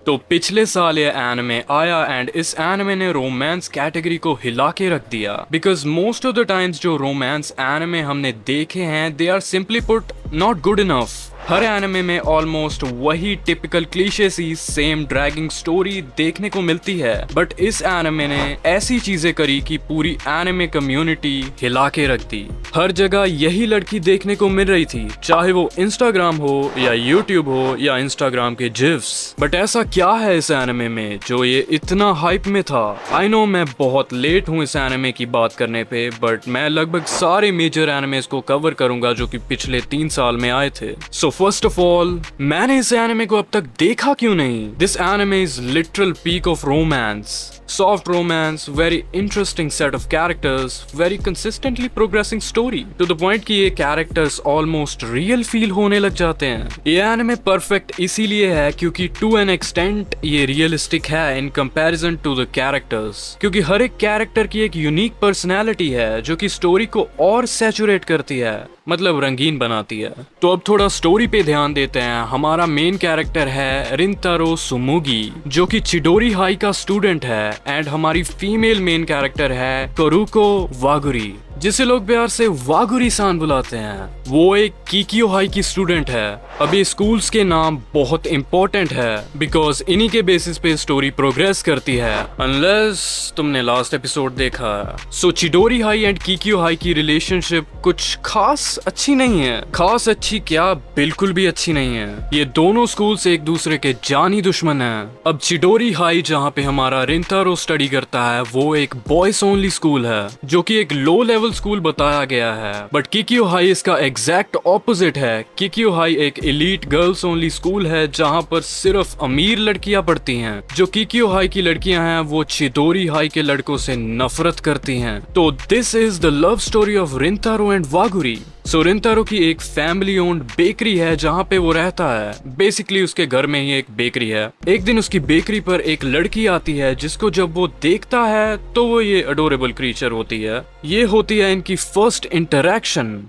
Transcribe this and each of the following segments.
तो पिछले साल ये एनिमे आया एंड इस एनिमे ने रोमांस कैटेगरी को हिला के रख दिया because most of the times जो रोमांस एनिमे हमने देखे हैं they are simply put not good enough. हर एनिमे में ऑलमोस्ट वही टिपिकल क्लीशे सी सेम ड्रैगिंग स्टोरी देखने को मिलती है, बट इस एनिमे ने ऐसी चीजें करी कि पूरी एनिमे कम्युनिटी हिला के रख दी। हर जगह यही लड़की देखने को मिल रही थी, चाहे वो इंस्टाग्राम हो या यूट्यूब हो या इंस्टाग्राम के जिफ्स। बट ऐसा क्या है इस एनिमे में जो ये इतना हाइप में था? आई नो मैं बहुत लेट हूँ इस एनिमे की बात करने पे, बट मैं लगभग सारे मेजर एनिमेस को कवर करूंगा जो कि पिछले 3 साल में आए थे। सो फर्स्ट ऑफ ऑल, मैंने इस एनिमे को अब तक देखा क्यों नहीं? This anime is literal peak of romance. Soft romance, very interesting set of characters, very consistently progressing story to the point कि ये characters almost real feel होने लग जाते हैं। ये anime perfect इसीलिए है क्योंकि to an extent ये realistic है in comparison to the characters, क्योंकि हर एक character की एक unique personality है जो कि story को और saturate करती है, मतलब रंगीन बनाती है। तो अब थोड़ा स्टोरी पे ध्यान देते हैं। हमारा मेन कैरेक्टर है रिंतारो सुमुगी जो कि चिडोरी हाई का स्टूडेंट है एंड हमारी फीमेल मेन कैरेक्टर है करुको वागुरी जिसे लोग प्यार से वागुरी सान बुलाते हैं। वो एक कीकियो हाई की स्टूडेंट है। अभी स्कूल्स के नाम बहुत इंपॉर्टेंट है बिकॉज इन्हीं के बेसिस पे स्टोरी प्रोग्रेस करती है, अनलेस तुमने लास्ट एपिसोड देखा है। सो चिडोरी हाई एंड कीकियो हाई की रिलेशनशिप कुछ खास अच्छी नहीं है। खास अच्छी क्या, बिल्कुल भी अच्छी नहीं है। ये दोनों स्कूल्स एक दूसरे के जानी दुश्मन हैं। अब चिडोरी हाई जहाँ पे हमारा रिंतारो स्टडी करता है वो एक बॉयज ओनली स्कूल है जो कि एक लो लेवल स्कूल बताया गया है, बट किकियो हाई इसका एग्जैक्ट ऑपोजिट है। किकियो हाई एक एलीट गर्ल्स ओनली स्कूल है जहां पर सिर्फ अमीर लड़कियां पढ़ती हैं। जो किकियो हाई की लड़कियां हैं वो चिडोरी हाई के लड़कों से नफरत करती हैं। तो this is the love story of Rintaro and Waguri. So Rintaro की एक फैमिली ओन्ड बेकरी है जहाँ पे वो रहता है। बेसिकली उसके घर में ही एक बेकरी है। एक दिन उसकी बेकरी पर एक लड़की आती है जिसको जब वो देखता है तो वो ये अडोरेबल क्रीचर होती है। ये होती है इनकी first interaction.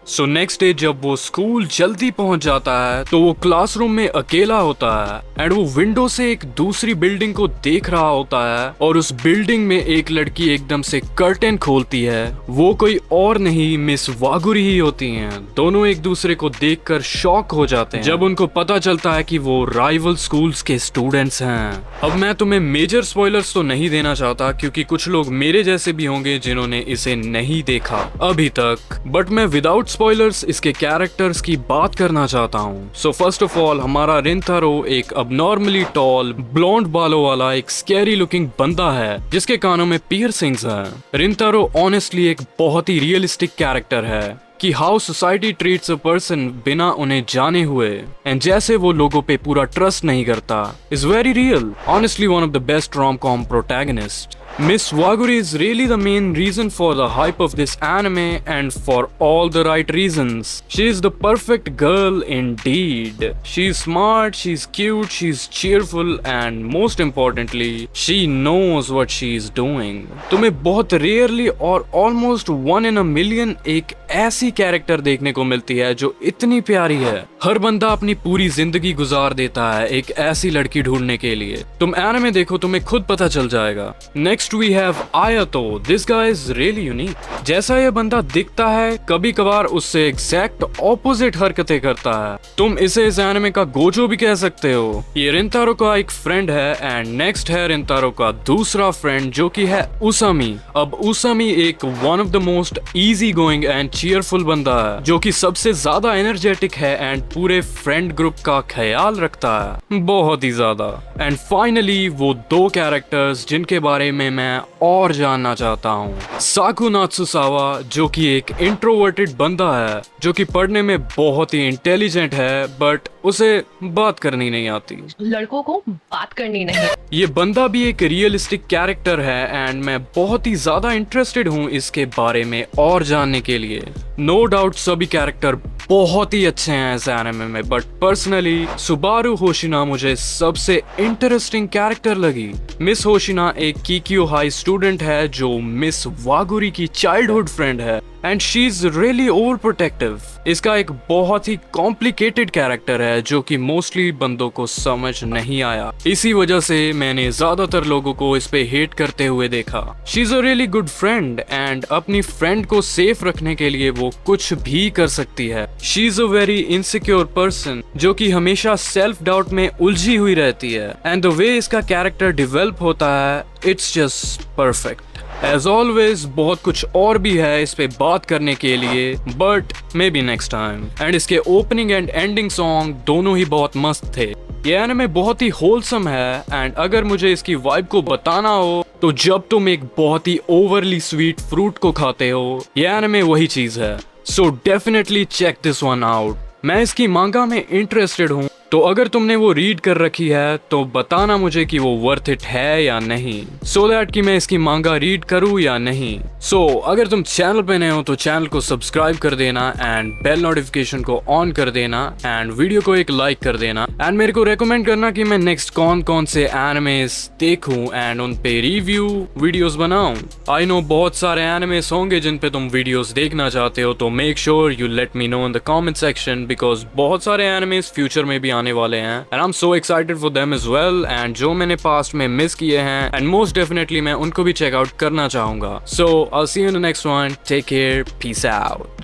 So next day जब वो स्कूल जल्दी पहुंच जाता है तो वो क्लासरूम में अकेला होता है एंड वो विंडो से एक दूसरी बिल्डिंग को देख रहा होता है और उस बिल्डिंग में एक लड़की एकदम से कर्टेन खोलती है। वो कोई और नहीं मिस वागुरी ही होती हैं। दोनों एक दूसरे को देखकर शॉक हो जाते हैं जब उनको पता चलता है कि वो राइवल स्कूल्स के स्टूडेंट्स हैं। अब मैं तुम्हें मेजर स्पॉयलर्स तो नहीं देना चाहता क्योंकि कुछ लोग मेरे जैसे भी होंगे जिन्होंने इसे नहीं देखा अभी तक, बट मैं विदाउट स्पॉयलर्स इसके कैरेक्टर्स की बात करना चाहता हूँ। सो फर्स्ट ऑफ ऑल हमारा रिंतारो एक अबनॉर्मली टॉल ब्लॉन्ड बालों वाला एक स्कैरी लुकिंग बंदा है जिसके कानों में पियर्सिंग्स हैं। रिंतारो ऑनेस्टली एक बहुत ही रियलिस्टिक कैरेक्टर है कि how society treats a person बिना उन्हें जाने हुए एंड जैसे वो लोगों पे पूरा ट्रस्ट नहीं करता is very real. Honestly one of the best rom-com protagonist. Miss Waguri is really the main reason for the hype of this anime and for all the right reasons. She is the perfect girl indeed. She's smart, she's cute, she's cheerful and most importantly, she knows what she is doing. तुम्हें बहुत rarely और almost 1 in a million एक ऐसी character देखने को मिलती है जो इतनी प्यारी है। हर बंदा अपनी पूरी जिंदगी गुजार देता है एक ऐसी लड़की ढूंढने के लिए। तुम एनिमे देखो तुम्हें खुद पता चल जाएगा। Next we have Ayato. This guy is really unique. जैसा ये बंदा दिखता है कभी कभार उससे एग्जैक्ट ऑपोजिट हरकतें करता है। तुम इसे इस एनिमे का गोजो भी कह सकते हो। ये रिंतारो का एक फ्रेंड है एंड नेक्स्ट है रिंतारो का दूसरा फ्रेंड जो कि है उसामी। अब उसामी एक one of the most easy going and cheerful बंदा है जो कि सबसे ज्यादा एनर्जेटिक है एंड पूरे फ्रेंड ग्रुप का ख्याल रखता है बहुत ही ज्यादा। एंड फाइनली वो दो कैरेक्टर्स जिनके बारे में मैं और जानना चाहता हूँ। साकु नात्सुसावा जो कि एक इंट्रोवर्टेड बंदा है जो कि पढ़ने में बहुत ही इंटेलिजेंट है बट उसे बात करनी नहीं आती। लड़कों को बात करनी नहीं। ये बंदा भी एक रियलिस्टिक कैरेक्टर है एंड मैं बहुत ही ज्यादा इंटरेस्टेड हूँ इसके बारे में और जानने के लिए। नो डाउट सभी कैरेक्टर बहुत ही अच्छे हैं इस एनिमे में, बट पर्सनली सुबारू होशिना मुझे सबसे इंटरेस्टिंग कैरेक्टर लगी। मिस होशिना एक कीकियो हाई स्टूडेंट है जो मिस वागुरी की चाइल्डहुड फ्रेंड है and she is really over protective. इसका एक बहुत ही कॉम्प्लिकेटेड कैरेक्टर है जो कि मोस्टली बंदों को समझ नहीं आया। इसी वजह से मैंने ज्यादातर लोगों को इस पे हेट करते हुए देखा। She is a really good friend and अपनी फ्रेंड को सेफ रखने के लिए वो कुछ भी कर सकती है। She is a very insecure person जो कि हमेशा सेल्फ डाउट में उलझी हुई रहती है एंड द वे इसका कैरेक्टर डेवलप होता है, it's just perfect. As always बहुत कुछ और भी है इस पे बात करने के लिए, but may be next time. And इसके ओपनिंग एंड एंडिंग सॉन्ग दोनों ही बहुत मस्त थे। ये एनिमे बहुत ही होलसम है एंड अगर मुझे इसकी वाइब को बताना हो तो जब तुम एक बहुत ही ओवरली स्वीट फ्रूट को खाते हो, ये एनिमे वही चीज है। So definitely check this one out. मैं इसकी मांगा में इंटरेस्टेड हूँ, तो अगर तुमने वो रीड कर रखी है तो बताना मुझे कि वो वर्थ इट है या नहीं, सो दैट कि मैं इसकी मांगा रीड करूँ या नहीं। सो अगर तुम चैनल पे नए हो तो चैनल को सब्सक्राइब कर देना एंड बेल नोटिफिकेशन को ऑन कर देना एंड वीडियो को एक लाइक कर देना एंड मेरे को रेकमेंड करना कि मैं नेक्स्ट कौन कौन से एनिमेस देखूं एंड उन पे रिव्यू वीडियोस बनाऊं। आई नो बहुत सारे एनिमेस होंगे जिन पे तुम वीडियोस देखना चाहते हो, तो make sure you let me know in the comment section because बहुत सारे एनिमेस फ्यूचर में भी आने वाले हैं and I am so excited for them as well. And जो मैंने पास्ट में मिस किए हैं एंड मोस्ट डेफिनेटली मैं उनको भी चेकआउट करना चाहूंगा। So I will see you in the next one. Take care, peace out.